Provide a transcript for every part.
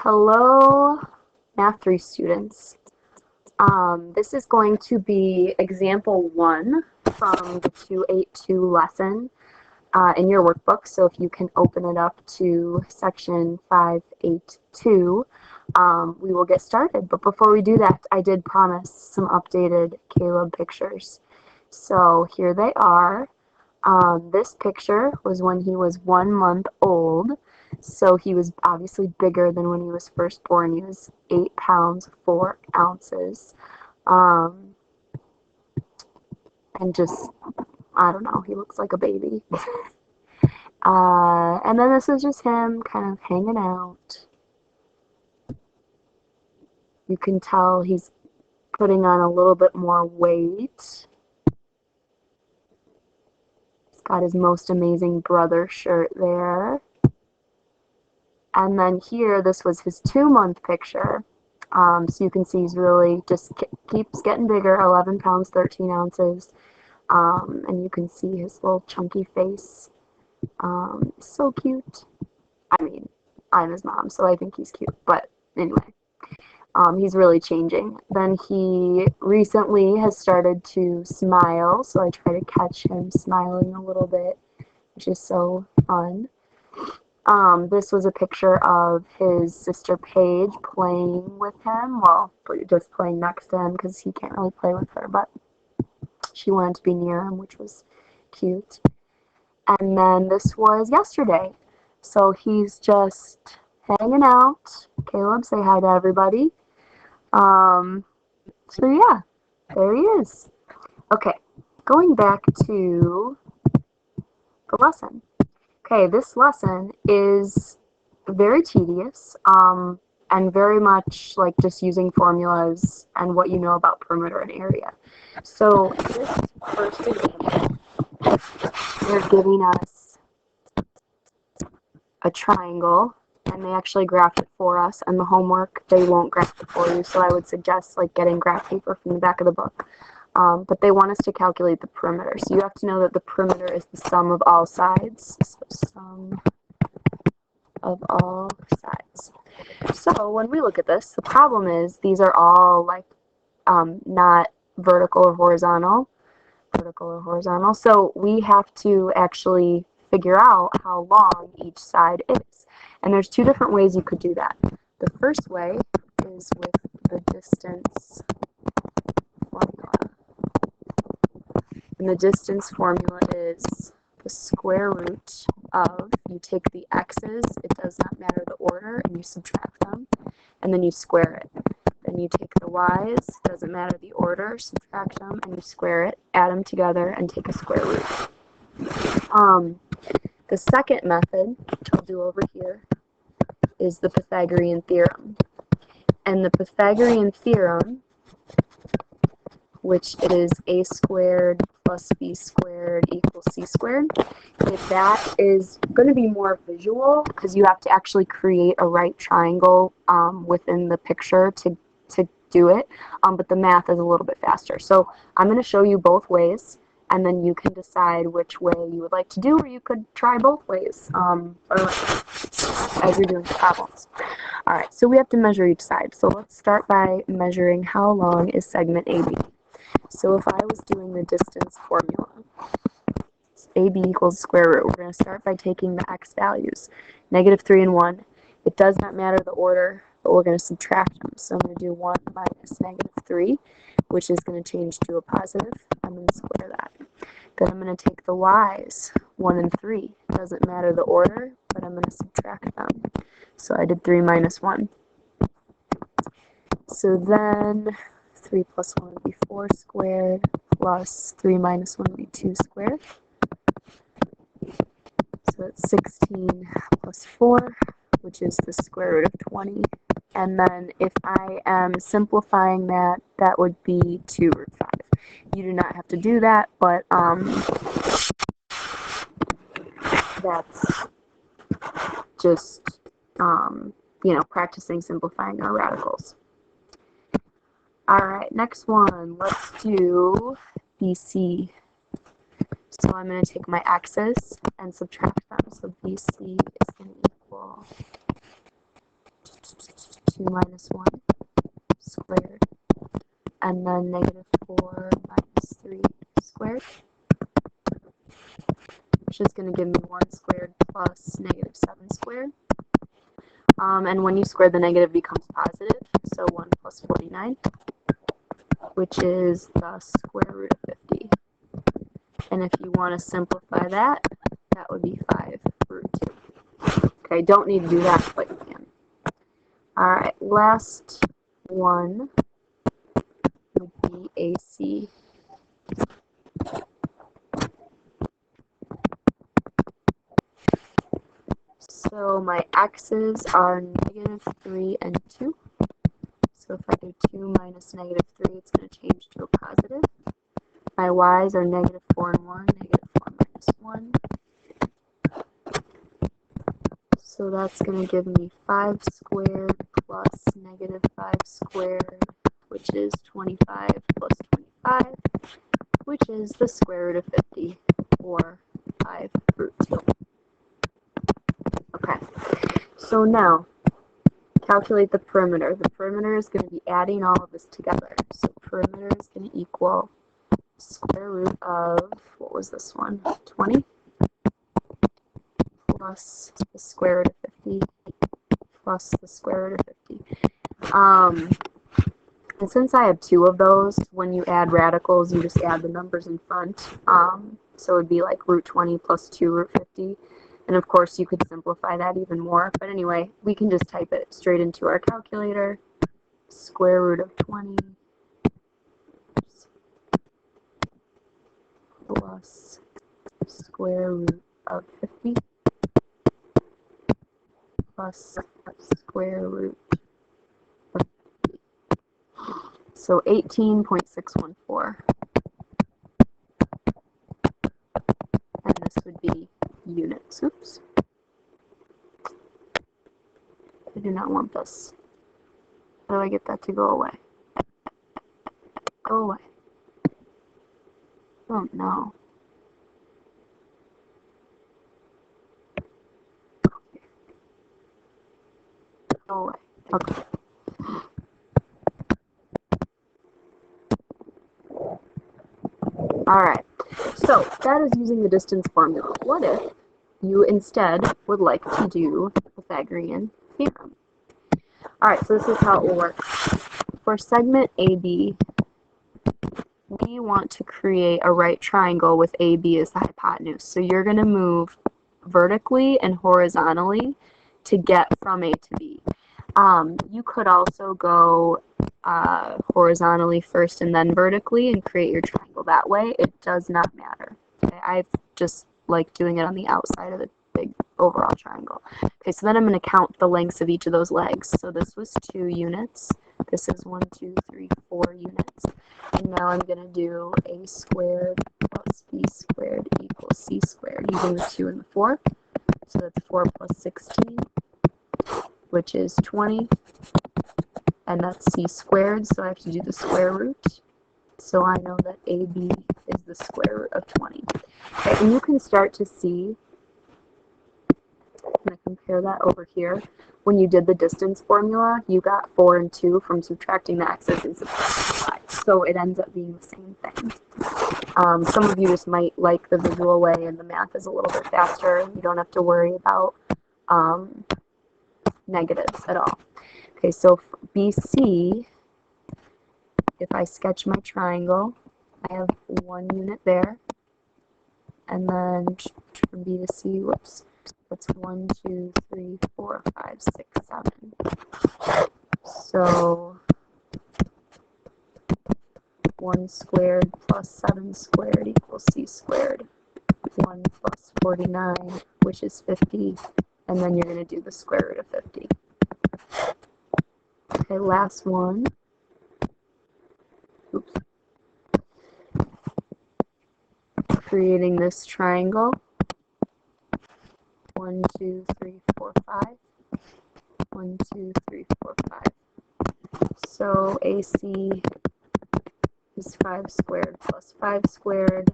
Hello, Math 3 students. This is going to be example 1 from the 282 lesson in your workbook. So if you can open it up to section 582, we will get started. But before we do that, I did promise some updated Caleb pictures. So here they are. This picture was when he was 1 month old. So he was obviously bigger than when he was first born. He was 8 pounds, 4 ounces. Um, and just, I don't know, he looks like a baby. And then this is just him kind of hanging out. You can tell he's putting on a little bit more weight. He's got his Most Amazing Brother shirt there. And then here, this was his 2-month picture. So you can see he's really just keeps getting bigger, 11 pounds, 13 ounces. And you can see his little chunky face. So cute. I mean, I'm his mom, so I think he's cute. But anyway, he's really changing. Then he recently has started to smile, so I try to catch him smiling a little bit, which is so fun. This was a picture of his sister Paige playing with him. Well, just playing next to him because he can't really play with her, but she wanted to be near him, which was cute. And then this was yesterday. So he's just hanging out. Caleb, say hi to everybody. So yeah, there he is. Okay, going back to the lesson. Okay, this lesson is very tedious and very much like just using formulas and what you know about perimeter and area. So this first example, they're giving us a triangle and they actually graph it for us, and the homework, they won't graph it for you, so I would suggest like getting graph paper from the back of the book. But they want us to calculate the perimeter. So you have to know that the perimeter is the sum of all sides. So sum of all sides. So when we look at this, the problem is these are all like not vertical or horizontal. So we have to actually figure out how long each side is. And there's 2 different ways you could do that. The first way is with the distance formula. And the distance formula is the square root of, you take the x's, it does not matter the order, and you subtract them, and then you square it. Then you take the y's, doesn't matter the order, subtract them, and you square it, add them together, and take a square root. The second method, which I'll do over here, is the Pythagorean theorem. And the Pythagorean theorem, which is a squared plus b squared equals c squared. If that is going to be more visual because you have to actually create a right triangle within the picture to do it, but the math is a little bit faster. So I'm going to show you both ways, and then you can decide which way you would like to do, or you could try both ways as you're doing the problems. All right, so we have to measure each side. So let's start by measuring how long is segment AB. So if I was doing the distance formula, AB equals square root, we're going to start by taking the x values, -3 and 1. It does not matter the order, but we're going to subtract them. So I'm going to do 1 minus -3, which is going to change to a positive. I'm going to square that. Then I'm going to take the y's, 1 and 3. It doesn't matter the order, but I'm going to subtract them. So I did 3 minus 1. So then 3 plus 1 would be 4 squared, plus 3 minus 1 would be 2 squared. So that's 16 plus 4, which is the square root of 20. And then if I am simplifying that, that would be 2 root 5. You do not have to do that, but that's just, practicing simplifying our radicals. All right, next one, let's do BC. So I'm going to take my x's and subtract them. So BC is going to equal 2 minus 1 squared, and then negative 4 minus 3 squared, which is going to give me 1 squared plus negative 7 squared. And when you square, the negative becomes positive, so 1 plus 49, which is the square root of 50. And if you want to simplify that, that would be 5 root 2. Okay, don't need to do that, but you can. Alright, last one would be AC. So my x's are negative 3 and 2. So if I do 2 minus negative 3, it's going to change to a positive. My y's are negative 4 and 1, negative 4 minus 1. So that's going to give me 5 squared plus negative 5 squared, which is 25 plus 25, which is the square root of 50, or 5 root 2. Okay, so now calculate the perimeter. The perimeter is going to be adding all of this together. So perimeter is going to equal square root of, what was this one, 20? Plus the square root of 50 plus the square root of 50. And since I have 2 of those, when you add radicals, you just add the numbers in front. So it would be like root 20 plus 2 root 50. And of course, you could simplify that even more. But anyway, we can just type it straight into our calculator. Square root of 20 plus square root of 50 plus square root of 50. So 18.614. And this would be units. Oops. I do not want this. How do I get that to go away? Go away. Oh no. Go away. Okay. Alright. So that is using the distance formula. What if you instead would like to do Pythagorean theorem? Alright, so this is how it will work. For segment AB, we want to create a right triangle with AB as the hypotenuse. So you're going to move vertically and horizontally to get from A to B. You could also go horizontally first and then vertically and create your triangle that way. It does not matter. Okay? I just like doing it on the outside of the big overall triangle. Okay, so then I'm going to count the lengths of each of those legs. So this was 2 units. This is 1, 2, 3, 4 units. And now I'm going to do a squared plus b squared equals c squared using the 2 and the 4. So that's 4 plus 16, which is 20. And that's c squared, so I have to do the square root. So I know that AB is the square root of 20. Okay, and you can start to see, I'm going to compare that over here. When you did the distance formula, you got 4 and 2 from subtracting the x's and subtracting the y's. So it ends up being the same thing. Some of you just might like the visual way and the math is a little bit faster. You don't have to worry about negatives at all. Okay, so BC, if I sketch my triangle, I have 1 unit there. And then from B to C, whoops, that's 1, 2, 3, 4, 5, 6, 7. So 1 squared plus 7 squared equals c squared. 1 plus 49, which is 50. And then you're going to do the square root of 50. Okay, last one. Oops. Creating this triangle. 1, 2, 3, 4, 5. 1, 2, 3, 4, 5. So AC is 5 squared plus 5 squared,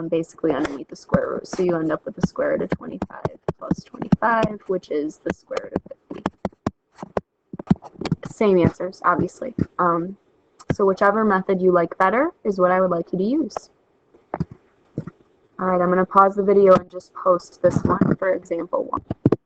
basically underneath the square root. So you end up with the square root of 25 plus 25, which is the square root of 50. same answers, obviously. So whichever method you like better is what I would like you to use. Alright, I'm going to pause the video and just post this one for example 1.